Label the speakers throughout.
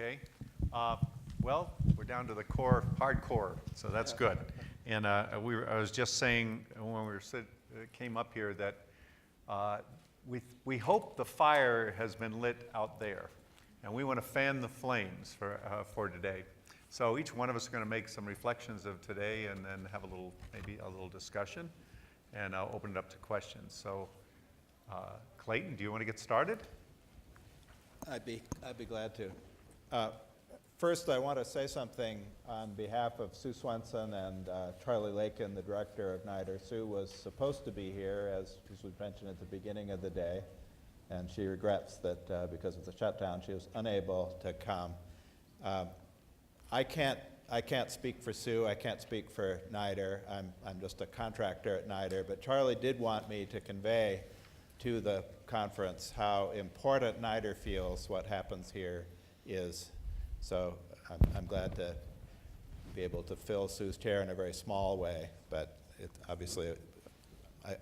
Speaker 1: Okay. Well, we're down to the core, hardcore, so that's good. And I was just saying when came up here that we hope the fire has been lit out there, and we want to fan the flames for today. So each one of us is going to make some reflections of today, and then have maybe a little discussion, and I'll open it up to questions. So, Clayton, do you want to get started?
Speaker 2: I'd be glad to. First, I want to say something on behalf of Sue Swenson and Charlie Lakin, the director of NIDR. Sue was supposed to be here, as we mentioned at the beginning of the day, and she regrets that because of the shutdown, she was unable to come. I can't speak for Sue. I can't speak for NIDR. I'm just a contractor at NIDR. But Charlie did want me to convey to the conference how important NIDR feels what happens here is. So I'm glad to be able to fill Sue's chair in a very small way, but obviously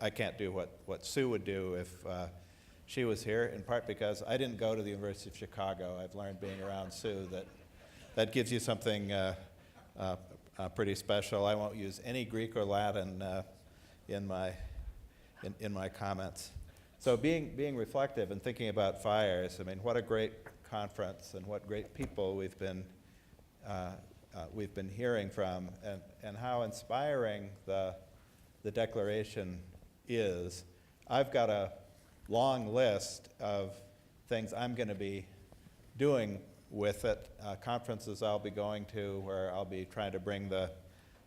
Speaker 2: I can't do what Sue would do if she was here, in part because I didn't go to the University of Chicago. I've learned being around Sue that gives you something pretty special. I won't use any Greek or Latin in my comments. So being reflective and thinking about fires, I mean, what a great conference and what great people we've been hearing from, and how inspiring the declaration is. I've got a long list of things I'm going to be doing with it, conferences I'll be going to where I'll be trying to bring the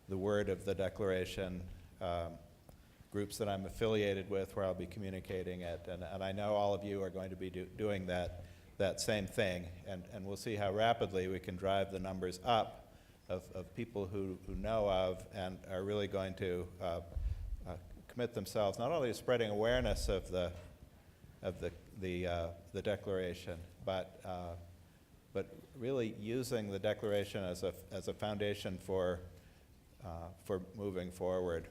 Speaker 2: word of the declaration, groups that I'm affiliated with where I'll be communicating it, and I know all of you are going to be doing that same thing, and we'll see how rapidly we can drive the numbers up of people who know of and are really going to commit themselves not only to spreading awareness of the declaration, but really using the declaration as a foundation for moving forward.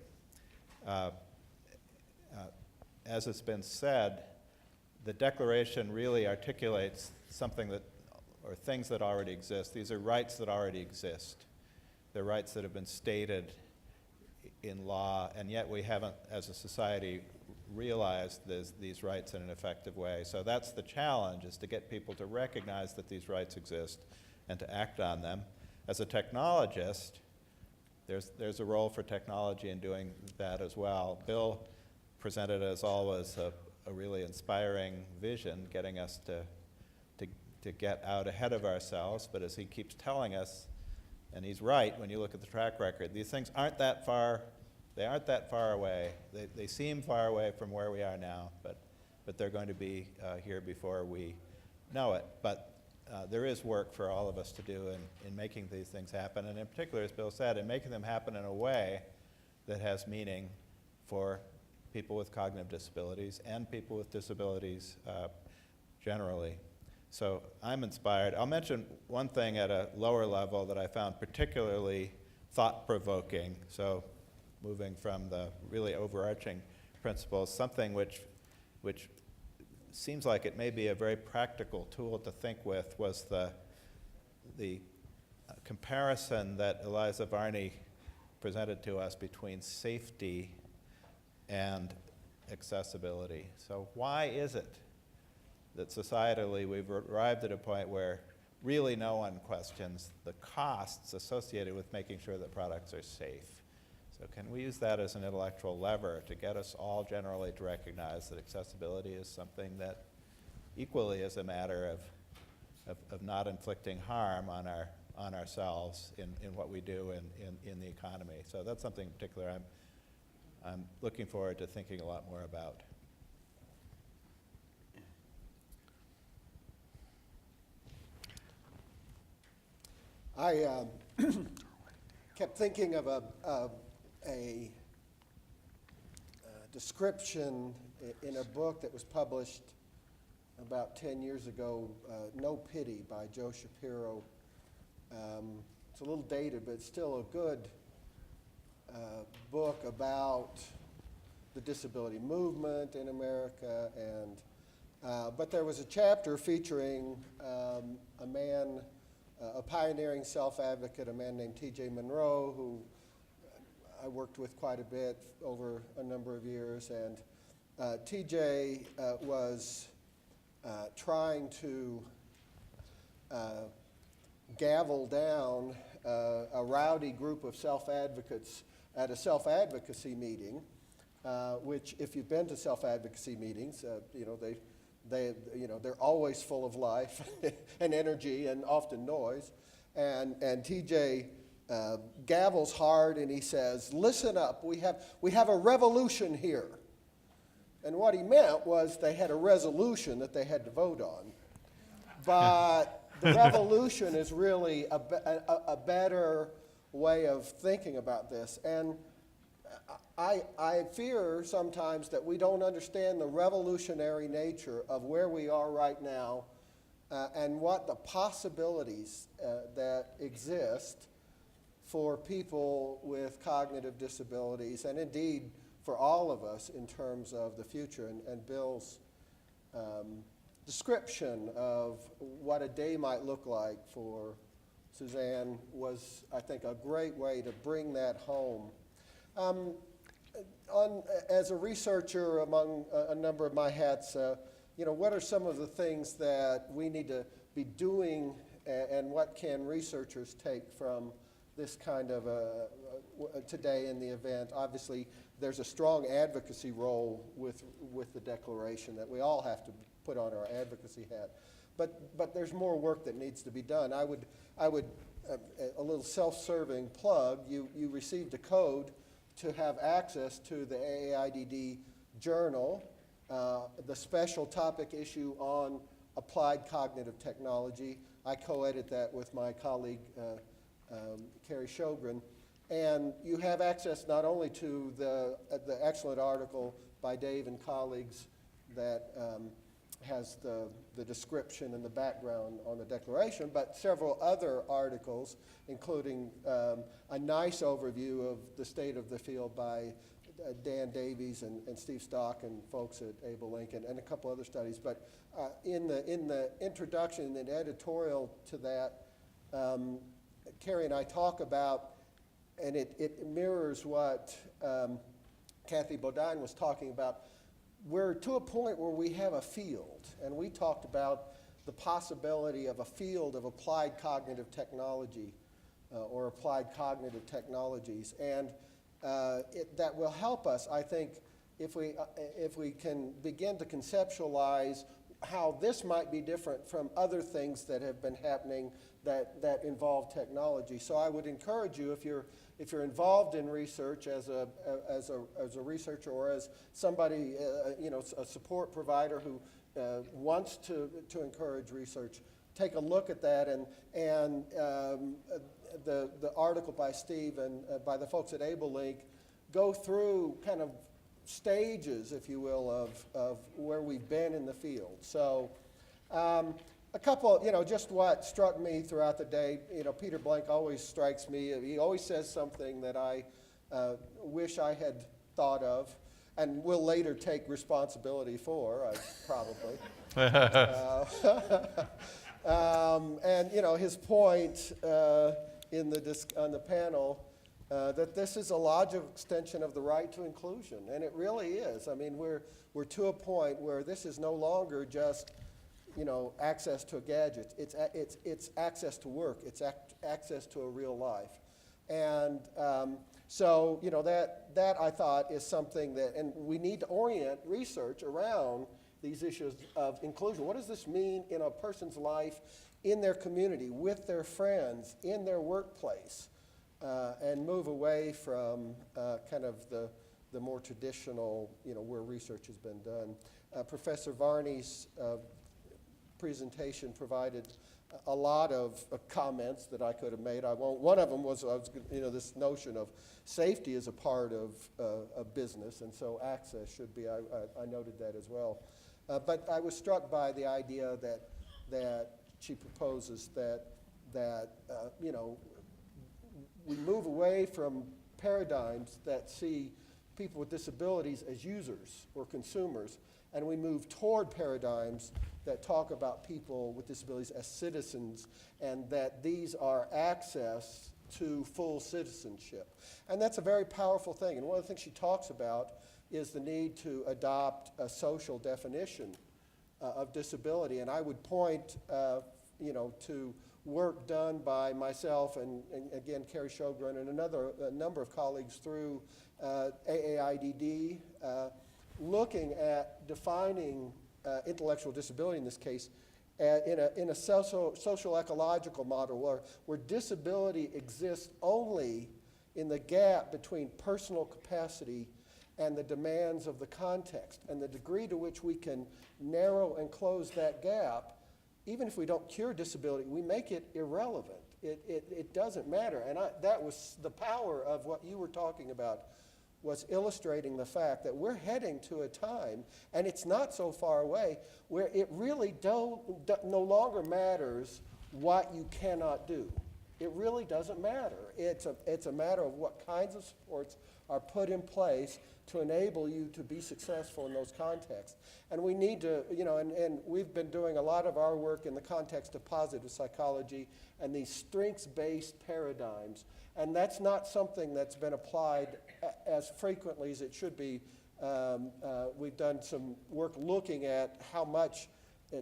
Speaker 2: As it's been said, the declaration really articulates things that already exist. These are rights that already exist. They're rights that have been stated in law, and yet we haven't, as a society, realized these rights in an effective way. So that's the challenge, is to get people to recognize that these rights exist and to act on them. As a technologist, there's a role for technology in doing that as well. Bill presented, as always, a really inspiring vision, getting us to get out ahead of ourselves. But as he keeps telling us, and he's right when you look at the track record, these things aren't that far. They aren't that far away. They seem far away from where we are now, but they're going to be here before we know it. But there is work for all of us to do in making these things happen, and in particular, as Bill said, in making them happen in a way that has meaning for people with cognitive disabilities and people with disabilities generally. So I'm inspired. I'll mention one thing at a lower level that I found particularly thought-provoking. So moving from the really overarching principles, something which seems like it may be a very practical tool to think with, was the comparison that Eliza Varney presented to us between safety and accessibility. So why is it that societally we've arrived at a point where really no one questions the costs associated with making sure that products are safe? So can we use that as an intellectual lever to get us all generally to recognize that accessibility is something that equally is a matter of not inflicting harm on ourselves in what we do in the economy? So that's something in particular I'm looking forward to thinking a lot more about.
Speaker 3: I kept thinking of a description in a book that was published about 10 years ago, No Pity by Joe Shapiro. It's a little dated, but it's still a good book about the disability movement in America, but there was a chapter featuring a man a pioneering self-advocate, a man named T.J. Monroe, who I worked with quite a bit over a number of years. And T.J. was trying to gavel down a rowdy group of self-advocates at a self-advocacy meeting, which, if you've been to self-advocacy meetings, they're always full of life and energy and often noise. And TJ gavels hard and he says, "Listen up, we have a revolution here." And what he meant was they had a resolution that they had to vote on. But the revolution is really a better way of thinking about this. And I fear sometimes that we don't understand the revolutionary nature of where we are right now and what the possibilities that exist for people with cognitive disabilities, and indeed for all of us in terms of the future. And Bill's description of what a day might look like for Suzanne was, I think, a great way to bring that home. As a researcher, among a number of my hats, what are some of the things that we need to be doing, and what can researchers take from this kind of today in the event? Obviously, there's a strong advocacy role with the declaration that we all have to put on our advocacy hat. But there's more work that needs to be done. I would a little self-serving plug. You received a code to have access to the AAIDD journal, the special topic issue on applied cognitive technology. I co-edited that with my colleague, Carrie Sjogren. And you have access not only to the excellent article by Dave and colleagues that has the description and the background on the declaration, but several other articles, including a nice overview of the state of the field by Dan Davies and Steve Stock and folks at Able Lincoln, and a couple other studies. But in the introduction and editorial to that, Carrie and I talk about, and it mirrors what Kathy Bodine was talking about. We're to a point where we have a field, and we talked about the possibility of a field of applied cognitive technology or applied cognitive technologies. And that will help us, I think, if we can begin to conceptualize how this might be different from other things that have been happening that involve technology. So I would encourage you, if you're involved in research as a researcher or as somebody, a support provider who wants to encourage research, take a look at that. And the article by Steve and by the folks at AbleLink go through kind of stages, if you will, of where we've been in the field. So a couple, just what struck me throughout the day, Peter Blank always strikes me. He always says something that I wish I had thought of and will later take responsibility for, probably. And, his point on the panel that this is a logical extension of the right to inclusion, and it really is. I mean, we're to a point where this is no longer just access to a gadget. It's access to work. It's access to a real life. And so, that I thought is something that, and we need to orient research around these issues of inclusion. What does this mean in a person's life, in their community, with their friends, in their workplace, and move away from kind of the more traditional, where research has been done. Professor Varney's presentation provided a lot of comments that I could have made. I won't. One of them was, this notion of safety is a part of business, and so access should be. I noted that as well. But I was struck by the idea that she proposes that we move away from paradigms that see people with disabilities as users or consumers, and we move toward paradigms that talk about people with disabilities as citizens, and that these are access to full citizenship. And that's a very powerful thing. And one of the things she talks about is the need to adopt a social definition of disability. And I would point to work done by myself and again, Carrie Sjogren and a number of colleagues through AAIDD, looking at defining intellectual disability in this case in a social ecological model where disability exists only in the gap between personal capacity and the demands of the context. And the degree to which we can narrow and close that gap, even if we don't cure disability, we make it irrelevant. It doesn't matter. And that was the power of what you were talking about, was illustrating the fact that we're heading to a time, and it's not so far away, where it really no longer matters what you cannot do. It really doesn't matter. It's a matter of what kinds of supports are put in place to enable you to be successful in those contexts. And we need to, and we've been doing a lot of our work in the context of positive psychology and these strengths-based paradigms. And that's not something that's been applied as frequently as it should be. We've done some work looking at how much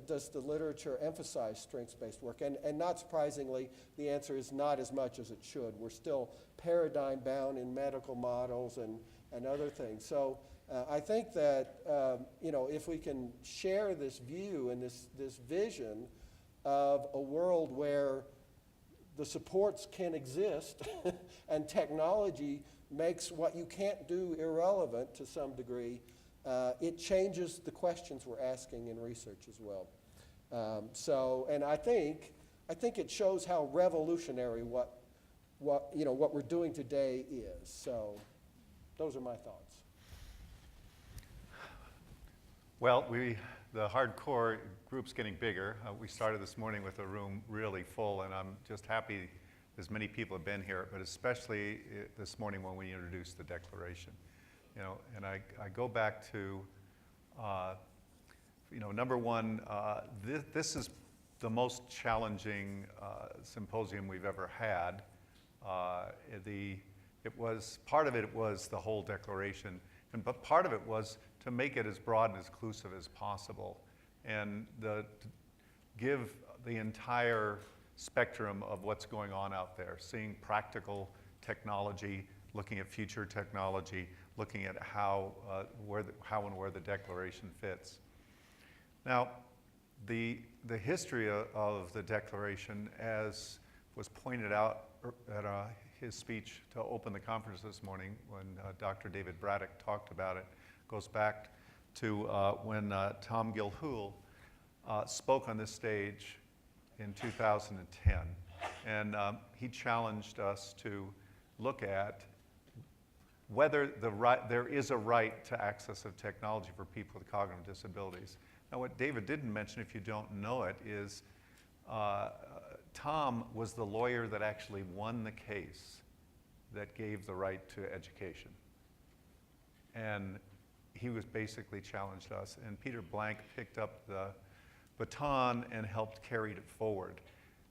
Speaker 3: does the literature emphasize strengths-based work. And not surprisingly, the answer is not as much as it should. We're still paradigm-bound in medical models and other things. So I think that if we can share this view and this vision of a world where the supports can exist and technology makes what you can't do irrelevant to some degree, it changes the questions we're asking in research as well. And I think it shows how revolutionary what we're doing today is. So those are my thoughts.
Speaker 1: Well, the hardcore group's getting bigger. We started this morning with a room really full, and I'm just happy as many people have been here, but especially this morning when we introduced the Declaration. And I go back to, number one, this is the most challenging symposium we've ever had. Part of it was the whole Declaration, but part of it was to make it as broad and as inclusive as possible, and to give the entire spectrum of what's going on out there, seeing practical technology, looking at future technology, looking at how and where the Declaration fits. Now, the history of the Declaration, as was pointed out at his speech to open the conference this morning when Dr. David Braddock talked about it, goes back to when Tom Gilhool spoke on this stage in 2010. And he challenged us to look at whether there is a right to access of technology for people with cognitive disabilities. Now, what David didn't mention, if you don't know it, is Tom was the lawyer that actually won the case that gave the right to education. And he was basically challenged us, and Peter Blank picked up the baton and helped carry it forward.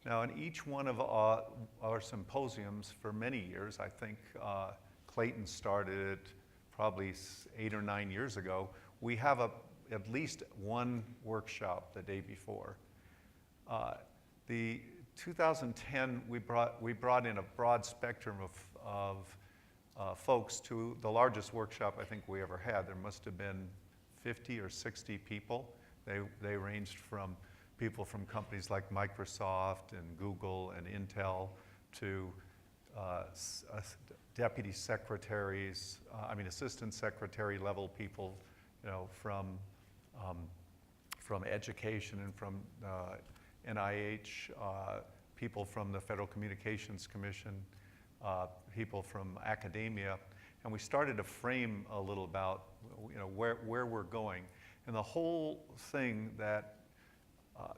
Speaker 1: Now, in each one of our symposiums for many years, I think Clayton started it probably 8 or 9 years ago, we have at least one workshop the day before. The 2010, we brought in a broad spectrum of folks to the largest workshop I think we ever had. There must have been 50 or 60 people. They ranged from people from companies like Microsoft and Google and Intel to deputy secretaries, assistant secretary level people, from education and from NIH, people from the Federal Communications Commission, people from academia, and we started to frame a little about where we're going. And the whole thing that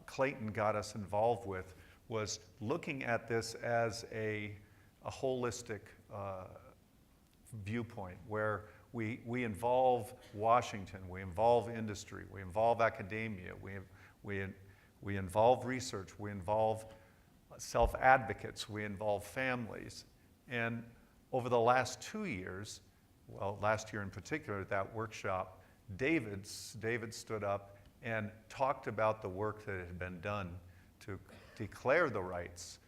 Speaker 1: Clayton got us involved with was looking at this as a holistic viewpoint, where we involve Washington, we involve industry, we involve academia, we involve research, we involve self-advocates, we involve families. And over the last 2 years, well, last year in particular at that workshop, David stood up and talked about the work that had been done to declare the rights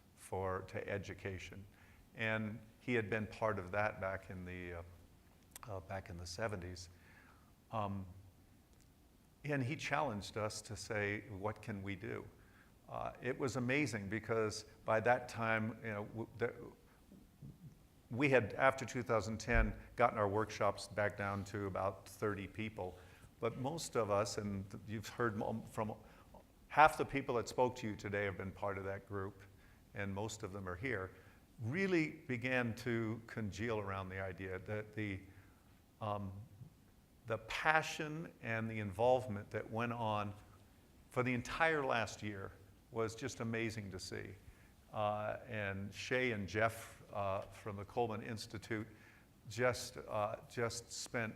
Speaker 1: to education. And he had been part of that back in the 70s. And he challenged us to say, what can we do? It was amazing because by that time, we had, after 2010, gotten our workshops back down to about 30 people. But most of us, and you've heard from half the people that spoke to you today have been part of that group, and most of them are here, really began to congeal around the idea that the passion and the involvement that went on for the entire last year was just amazing to see. And Shay and Jeff from the Coleman Institute just spent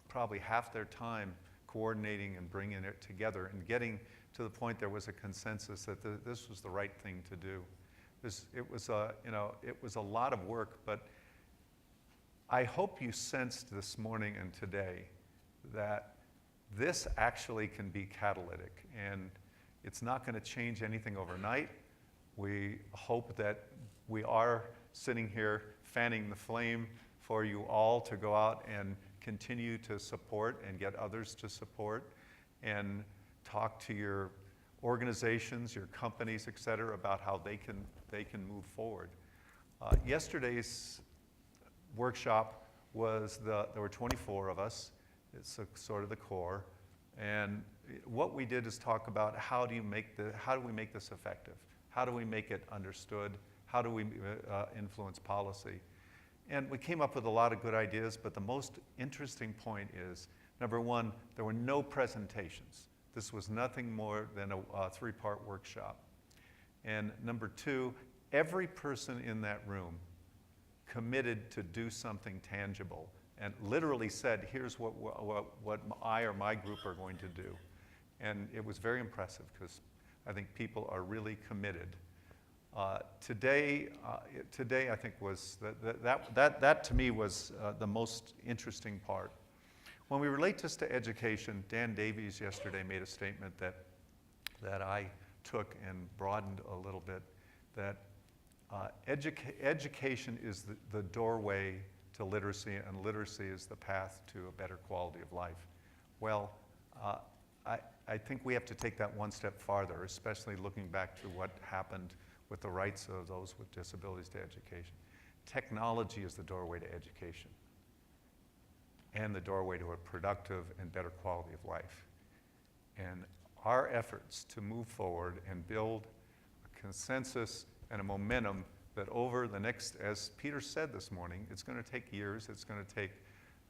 Speaker 1: probably half their time coordinating and bringing it together and getting to the point there was a consensus that this was the right thing to do. It was a lot of work, but I hope you sensed this morning and today that this actually can be catalytic, and it's not going to change anything overnight. We hope that we are sitting here fanning the flame for you all to go out and continue to support and get others to support and talk to your organizations, your companies, et cetera, about how they can move forward. Yesterday's workshop was there were 24 of us. It's sort of the core. And what we did is talk about how do we make this effective? How do we make it understood? How do we influence policy? And we came up with a lot of good ideas, but the most interesting point is, number one, there were no presentations. This was nothing more than a three-part workshop. And number two, every person in that room committed to do something tangible and literally said, here's what I or my group are going to do. And it was very impressive because I think people are really committed. Today I think was, that to me was the most interesting part. When we relate this to education, Dan Davies yesterday made a statement that I took and broadened a little bit, that education is the doorway to literacy, and literacy is the path to a better quality of life. Well, I think we have to take that one step farther, especially looking back to what happened with the rights of those with disabilities to education. Technology is the doorway to education and the doorway to a productive and better quality of life. And our efforts to move forward and build a consensus and a momentum that over the next, as Peter said this morning, it's going to take years, it's going to take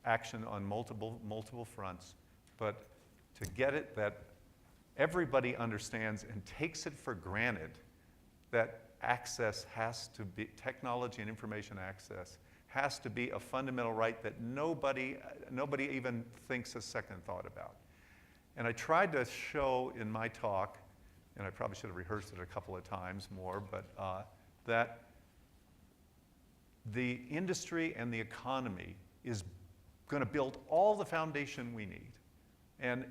Speaker 1: action on multiple fronts, but to get it that everybody understands and takes it for granted that access has to be, technology and information access has to be a fundamental right that nobody even thinks a second thought about. And I tried to show in my talk, and I probably should have rehearsed it a couple of times more, but that the industry and the economy is going to build all the foundation we need. And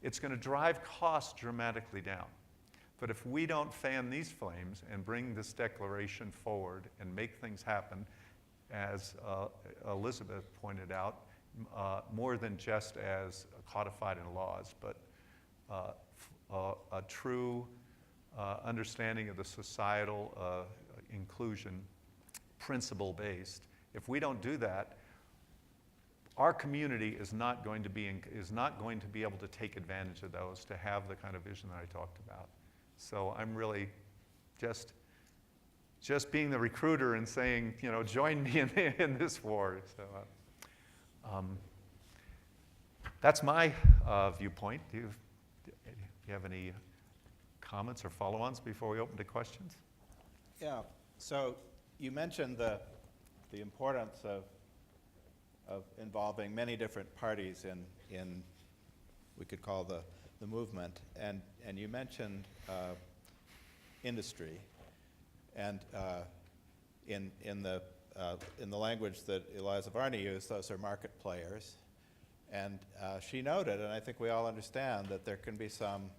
Speaker 1: it's going to drive costs dramatically down. But if we don't fan these flames and bring this declaration forward and make things happen, as Elizabeth pointed out, more than just as codified in laws, but a true understanding of the societal inclusion, principle-based. If we don't do that, our community is not going to be able to take advantage of those, to have the kind of vision that I talked about. So I'm really just being the recruiter and saying, join me in this war. So that's my viewpoint. Do you have any comments or follow-ons before we open to questions?
Speaker 2: Yeah. So you mentioned the importance of of involving many different parties in we could call the movement. And you mentioned industry, and in the language that Eliza Varney used, those are market players. And she noted, and I think we all understand, that there can be some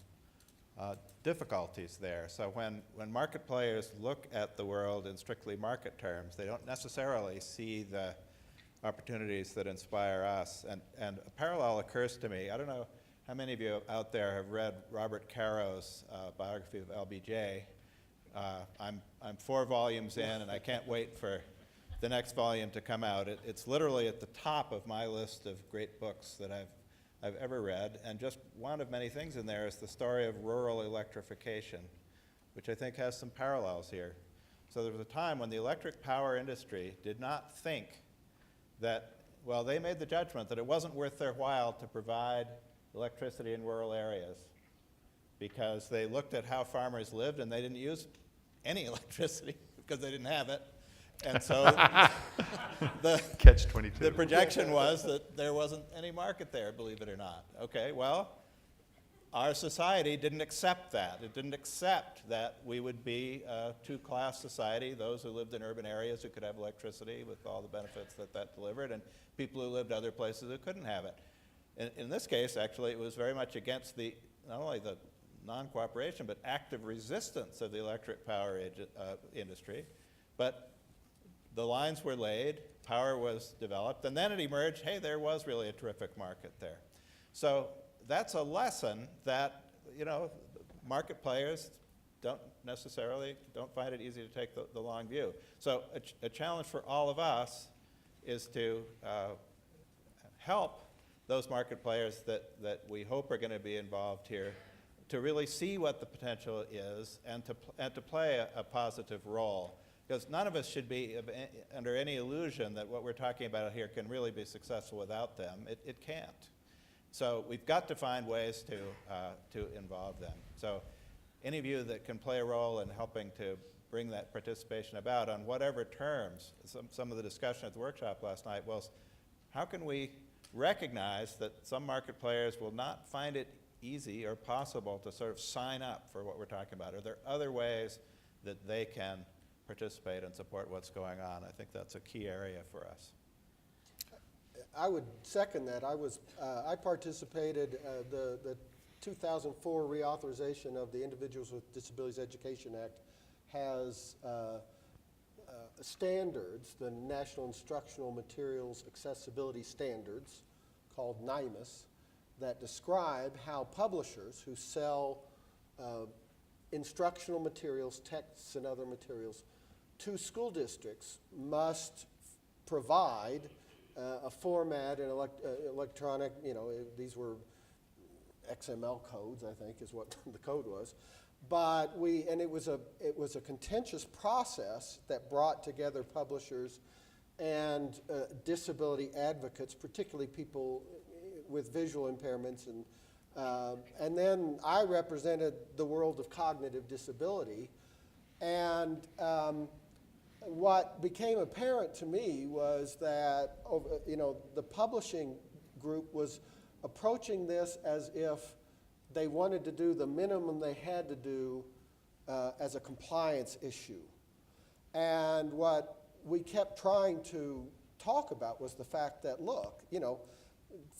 Speaker 2: difficulties there. So when market players look at the world in strictly market terms, they don't necessarily see the opportunities that inspire us. And a parallel occurs to me. I don't know how many of you out there have read Robert Caro's biography of LBJ. I'm 4 volumes in, and I can't wait for the next volume to come out. It's literally at the top of my list of great books that I've ever read, and just one of many things in there is the story of rural electrification, which I think has some parallels here. So there was a time when the electric power industry did not think that, well, they made the judgment that it wasn't worth their while to provide electricity in rural areas, because they looked at how farmers lived and they didn't use any electricity because they didn't have it. And so
Speaker 1: Catch-22.
Speaker 2: the projection was that there wasn't any market there, believe it or not. Okay, well, our society didn't accept that. It didn't accept that we would be a two-class society, those who lived in urban areas who could have electricity with all the benefits that that delivered, and people who lived other places who couldn't have it. In this case, actually, it was very much against not only the non-cooperation, but active resistance of the electric power industry. But the lines were laid, power was developed, and then it emerged, hey, there was really a terrific market there. So that's a lesson that, market players don't find it easy to take the long view. So a challenge for all of us is to help those market players that we hope are going to be involved here to really see what the potential is and to play a positive role. Because none of us should be under any illusion that what we're talking about here can really be successful without them. It can't. So we've got to find ways to involve them. So any of you that can play a role in helping to bring that participation about on whatever terms, some of the discussion at the workshop last night was, how can we recognize that some market players will not find it easy or possible to sort of sign up for what we're talking about? Are there other ways that they can participate and support what's going on? I think that's a key area for us.
Speaker 3: I would second that. I participated, the 2004 reauthorization of the Individuals with Disabilities Education Act has standards, the National Instructional Materials Accessibility Standards, called NIMAS, that describe how publishers who sell instructional materials, texts, and other materials to school districts must provide a format and electronic, these were XML codes, I think is what the code was. But it was a contentious process that brought together publishers and disability advocates, particularly people with visual impairments, and then I represented the world of cognitive disability. And what became apparent to me was that the publishing group was approaching this as if they wanted to do the minimum they had to do as a compliance issue. And what we kept trying to talk about was the fact that, look,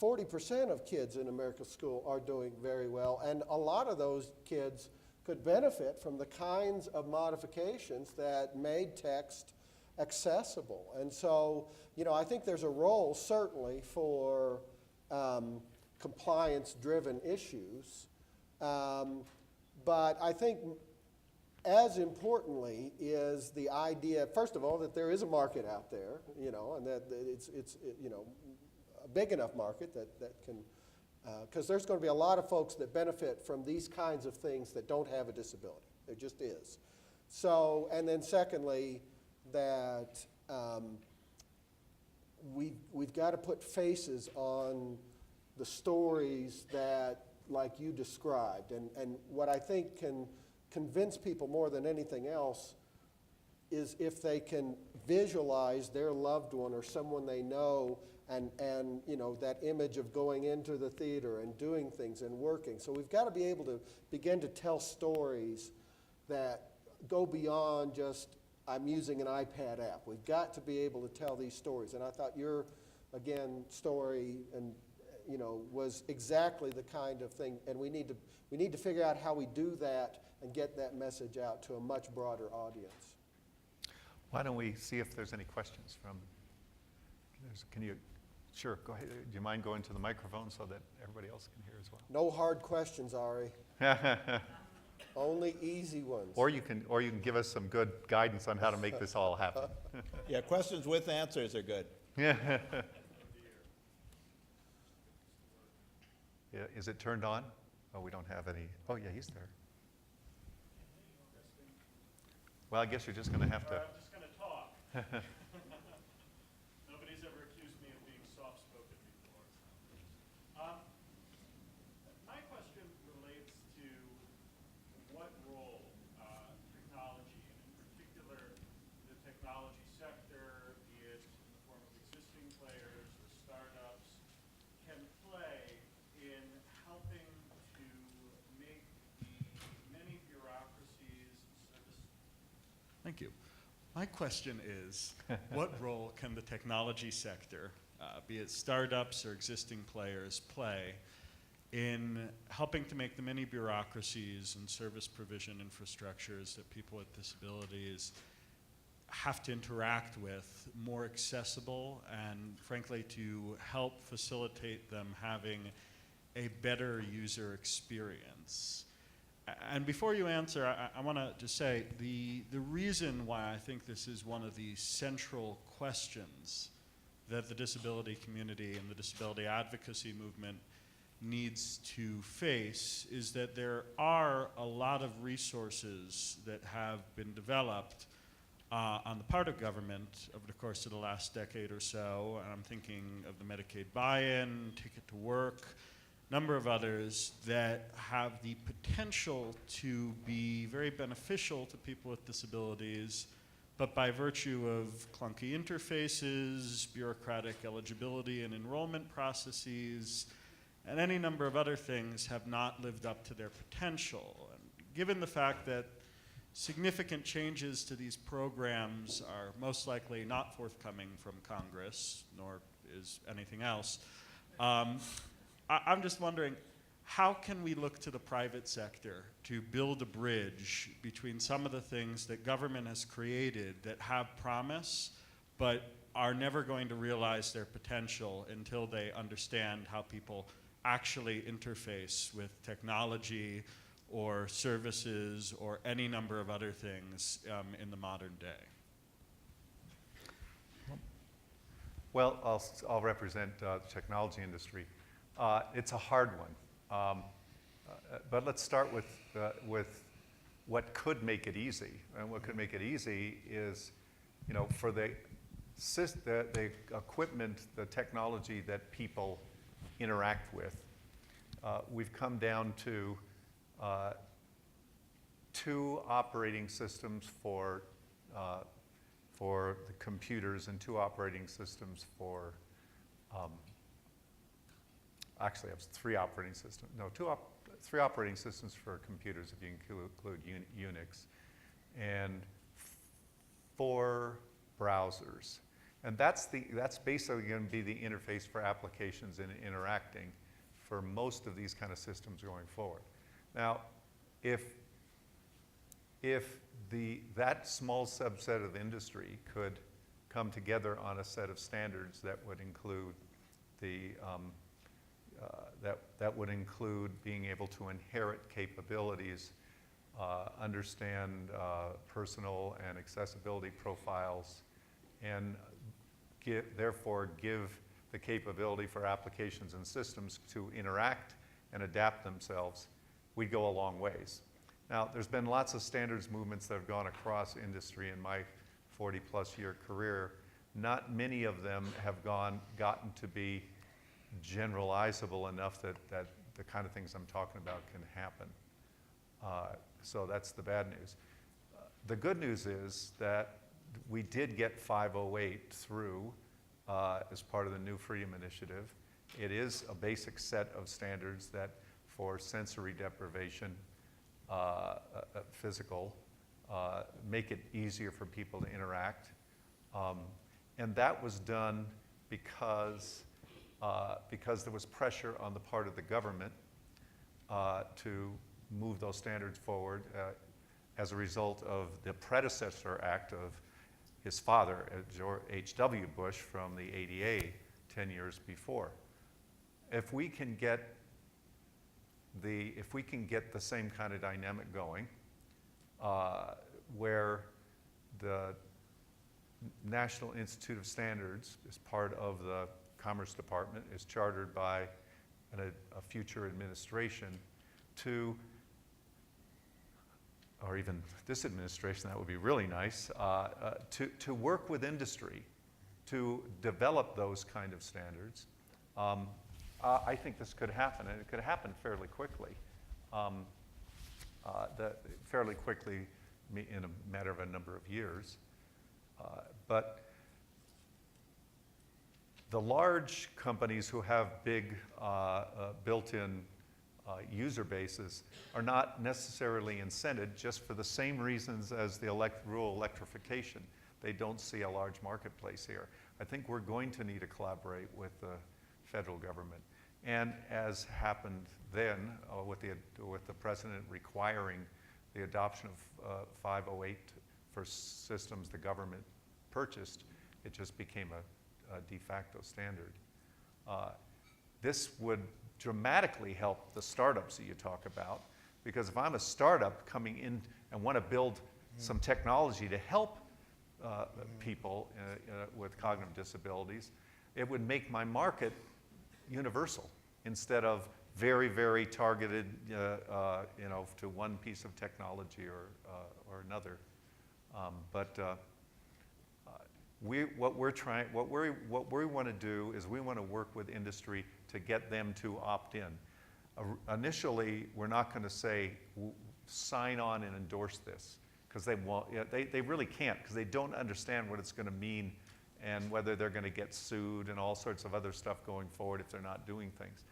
Speaker 3: 40% of kids in American school are doing very well, and a lot of those kids could benefit from the kinds of modifications that made text accessible. And so, I think there's a role certainly for compliance-driven issues, but I think as importantly is the idea, first of all, that there is a market out there, and that it's a big enough market that can, because there's going to be a lot of folks that benefit from these kinds of things that don't have a disability. There just is. So, and then secondly, that we've got to put faces on the stories that, like you described, and what I think can convince people more than anything else is if they can visualize their loved one or someone they know, and you know, that image of going into the theater and doing things and working. So we've got to be able to begin to tell stories that go beyond just, I'm using an iPad app. We've got to be able to tell these stories. And I thought your, again, story and, you know, was exactly the kind of thing, and we need to figure out how we do that and get that message out to a much broader audience.
Speaker 1: Why don't we see if there's any questions from, can you, sure, go ahead. Do you mind going to the microphone so that everybody else can hear as well?
Speaker 3: No hard questions, Ari. Only easy ones.
Speaker 1: Or you can give us some good guidance on how to make this all happen.
Speaker 2: Yeah, questions with answers are good.
Speaker 1: Yeah. Yeah, is it turned on? Oh, we don't have any. Oh, yeah, he's there. Well, I guess you're just going to have to.
Speaker 4: I'm just going to talk. Nobody's ever accused me of being soft-spoken before. My question relates to what role technology, and in particular the technology sector, be it in the form of existing players or startups, can play in helping to make the many bureaucracies and service. Thank you. My question is, what role can the technology sector, be it startups or existing players, play in helping to make the many bureaucracies and service provision infrastructures that people with disabilities have to interact with more accessible, and frankly to help facilitate them having a better user experience? And before you answer, I want to just say the reason why I think this is one of the central questions that the disability community and the disability advocacy movement needs to face is that there are a lot of resources that have been developed on the part of government over the course of the last decade or so. And I'm thinking of the Medicaid buy-in, Ticket to Work, number of others that have the potential to be very beneficial to people with disabilities, but by virtue of clunky interfaces, bureaucratic eligibility and enrollment processes, and any number of other things have not lived up to their potential. And given the fact that significant changes to these programs are most likely not forthcoming from Congress, nor is anything else, I'm just wondering, how can we look to the private sector to build a bridge between some of the things that government has created that have promise, but are never going to realize their potential until they understand how people actually interface with technology or services or any number of other things in the modern day?
Speaker 1: Well, I'll represent the technology industry. It's a hard one, but let's start with what could make it easy. And what could make it easy is, you know, for the equipment, the technology that people interact with. We've come down to 2 operating systems for the computers and 2 operating systems for actually, I have 3 operating systems. No, 3 operating systems for computers, if you include Unix, and 4 browsers. And that's basically going to be the interface for applications and interacting for most of these kind of systems going forward. Now, if that small subset of industry could come together on a set of standards that would include that would include being able to inherit capabilities, understand personal and accessibility profiles, and therefore give the capability for applications and systems to interact and adapt themselves, we'd go a long ways. Now, there's been lots of standards movements that have gone across industry in my 40-plus year career. Not many of them have gotten to be generalizable enough that the kind of things I'm talking about can happen. So that's the bad news. The good news is that we did get 508 through as part of the New Freedom Initiative. It is a basic set of standards that for sensory deprivation, physical, make it easier for people to interact. And that was done because there was pressure on the part of the government to move those standards forward as a result of the predecessor act of his father, George H.W. Bush, from the ADA 10 years before. If we can get the same kind of dynamic going, where the National Institute of Standards is part of the Commerce Department, is chartered by a future administration to, or even this administration, that would be really nice, to work with industry to develop those kind of standards. I think this could happen, and it could happen fairly quickly. Fairly quickly in a matter of a number of years. But the large companies who have big built-in user bases are not necessarily incented just for the same reasons as the rural electrification. They don't see a large marketplace here. I think we're going to need to collaborate with the federal government. And as happened then with the president requiring the adoption of 508 for systems the government purchased, it just became a de facto standard. This would dramatically help the startups that you talk about, because if I'm a startup coming in and want to build some technology to help people with cognitive disabilities, it would make my market universal instead of very, very targeted, to one piece of technology or another. What we want to do is we want to work with industry to get them to opt in. Initially, we're not going to say sign on and endorse this, because they won't. They really can't, because they don't understand what it's going to mean and whether they're going to get sued and all sorts of other stuff going forward if they're not doing things.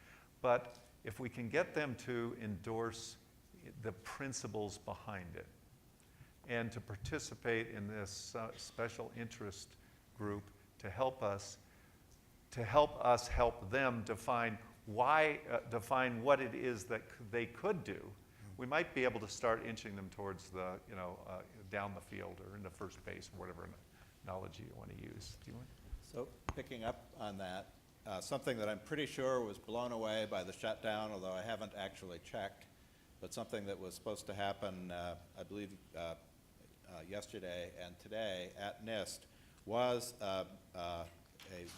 Speaker 1: But if we can get them to endorse the principles behind it and to participate in this special interest group to help us help them define what it is that they could do, we might be able to start inching them towards the, down the field or into first base or whatever analogy you want to use. Do you want?
Speaker 2: So picking up on that, something that I'm pretty sure was blown away by the shutdown, although I haven't actually checked, but something that was supposed to happen, I believe, yesterday and today at NIST was a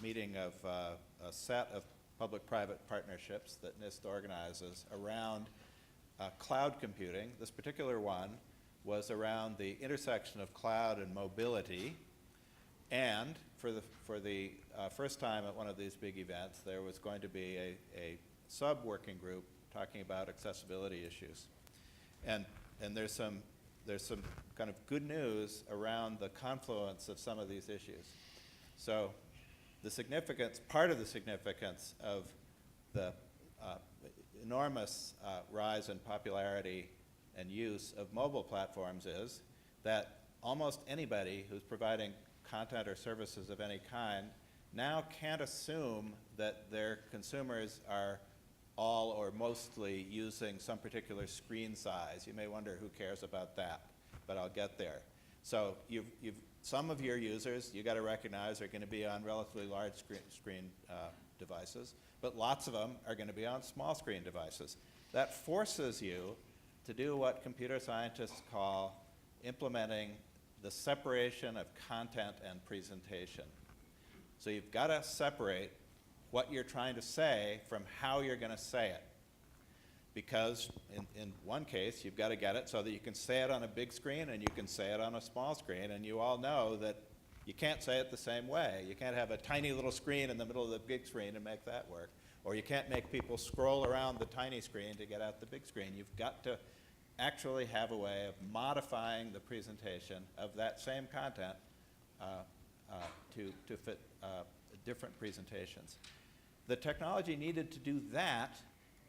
Speaker 2: meeting of a set of public-private partnerships that NIST organizes around cloud computing. This particular one was around the intersection of cloud and mobility, and for the first time at one of these big events, there was going to be a sub-working group talking about accessibility issues. And there's some kind of good news around the confluence of some of these issues. So part of the significance of the enormous rise in popularity and use of mobile platforms is that almost anybody who's providing content or services of any kind now can't assume that their consumers are all or mostly using some particular screen size. You may wonder who cares about that, but I'll get there. So some of your users, you got to recognize, are going to be on relatively large screen devices, but lots of them are going to be on small screen devices. That forces you to do what computer scientists call implementing the separation of content and presentation. So you've got to separate what you're trying to say from how you're going to say it. Because in one case, you've got to get it so that you can say it on a big screen and you can say it on a small screen, and you all know that you can't say it the same way. You can't have a tiny little screen in the middle of the big screen and make that work. Or you can't make people scroll around the tiny screen to get out the big screen. You've got to actually have a way of modifying the presentation of that same content to fit different presentations. The technology needed to do that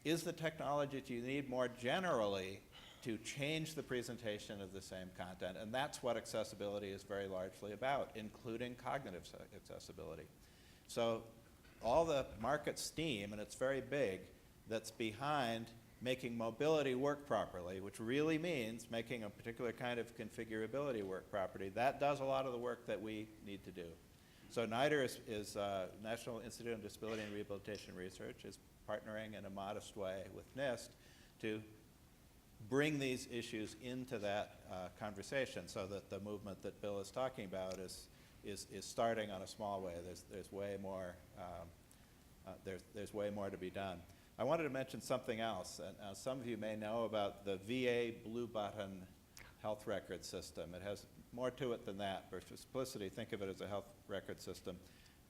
Speaker 2: is the technology that you need more generally to change the presentation of the same content, and that's what accessibility is very largely about, including cognitive accessibility. So all the market steam, and it's very big, that's behind making mobility work properly, which really means making a particular kind of configurability work properly, that does a lot of the work that we need to do. So NIDR is National Institute on Disability and Rehabilitation Research is partnering in a modest way with NIST to bring these issues into that conversation, so that the movement that Bill is talking about is starting on a small way. There's way more there's way more to be done. I wanted to mention something else. Some of you may know about the VA Blue Button health record system. It has more to it than that. For simplicity, think of it as a health record system.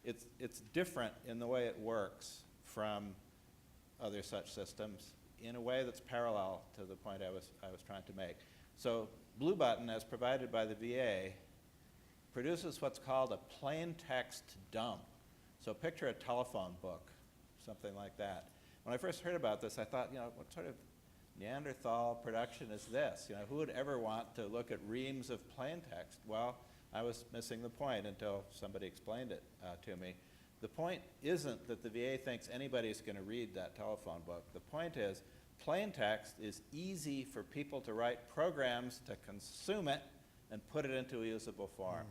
Speaker 2: It's different in the way it works from other such systems in a way that's parallel to the point I was trying to make. So Blue Button, as provided by the VA, produces what's called a plain text dump. So picture a telephone book, something like that. When I first heard about this, I thought, what sort of Neanderthal production is this? Who would ever want to look at reams of plain text? Well, I was missing the point until somebody explained it to me. The point isn't that the VA thinks anybody's going to read that telephone book. The point is, plain text is easy for people to write programs to consume it and put it into a usable form.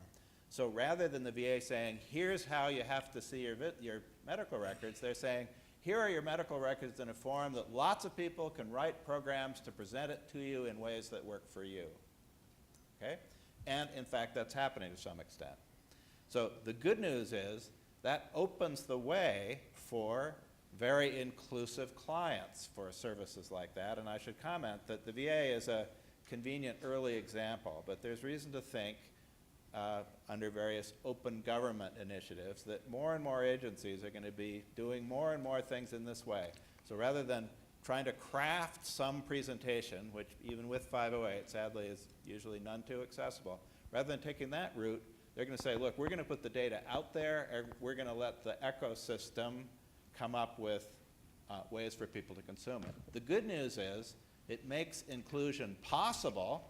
Speaker 2: So rather than the VA saying, here's how you have to see your medical records, they're saying, here are your medical records in a form that lots of people can write programs to present it to you in ways that work for you. Okay? And in fact, that's happening to some extent. So the good news is that opens the way for very inclusive clients for services like that. And I should comment that the VA is a convenient early example, but there's reason to think under various open government initiatives that more and more agencies are going to be doing more and more things in this way. So rather than trying to craft some presentation, which even with 508 sadly is usually none too accessible, rather than taking that route, they're going to say, look, we're going to put the data out there, and we're going to let the ecosystem come up with ways for people to consume it. The good news is it makes inclusion possible.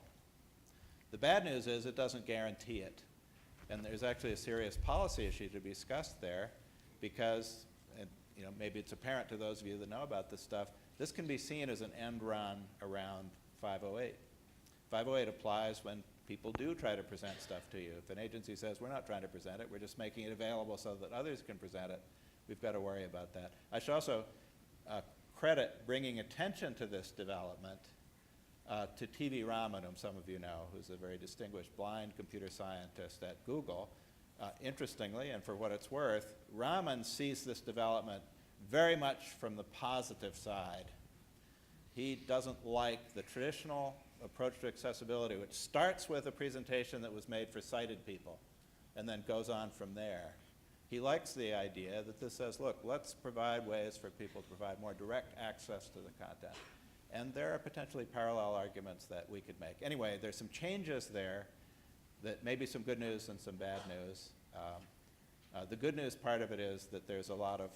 Speaker 2: The bad news is it doesn't guarantee it. And there's actually a serious policy issue to be discussed there because, and maybe it's apparent to those of you that know about this stuff, this can be seen as an end run around 508. 508 applies when people do try to present stuff to you. If an agency says, we're not trying to present it, we're just making it available so that others can present it, we've got to worry about that. I should also credit bringing attention to this development to T.V. Raman, whom some of you know, who's a very distinguished blind computer scientist at Google. Interestingly, and for what it's worth, Raman sees this development very much from the positive side. He doesn't like the traditional approach to accessibility, which starts with a presentation that was made for sighted people and then goes on from there. He likes the idea that this says, look, let's provide ways for people to provide more direct access to the content. And there are potentially parallel arguments that we could make. Anyway, there's some changes there that may be some good news and some bad news. The good news part of it is that there's a lot of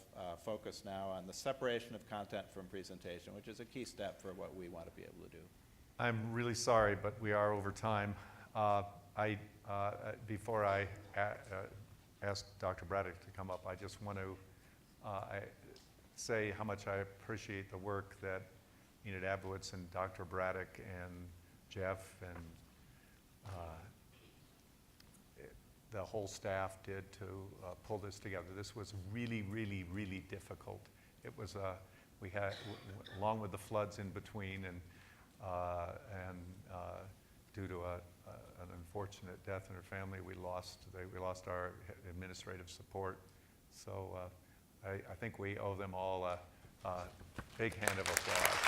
Speaker 2: focus now on the separation of content from presentation, which is a key step for what we want to be able to do.
Speaker 1: I'm really sorry, but we are over time. Before I ask Dr. Braddock to come up, I just want to say how much I appreciate the work that Enid Abowitz and Dr. Braddock and Jeff and the whole staff did to pull this together. This was really, really, really difficult. It was, we had, along with the floods in between and due to an unfortunate death in her family, we lost our administrative support. So I think we owe them all a big hand of applause.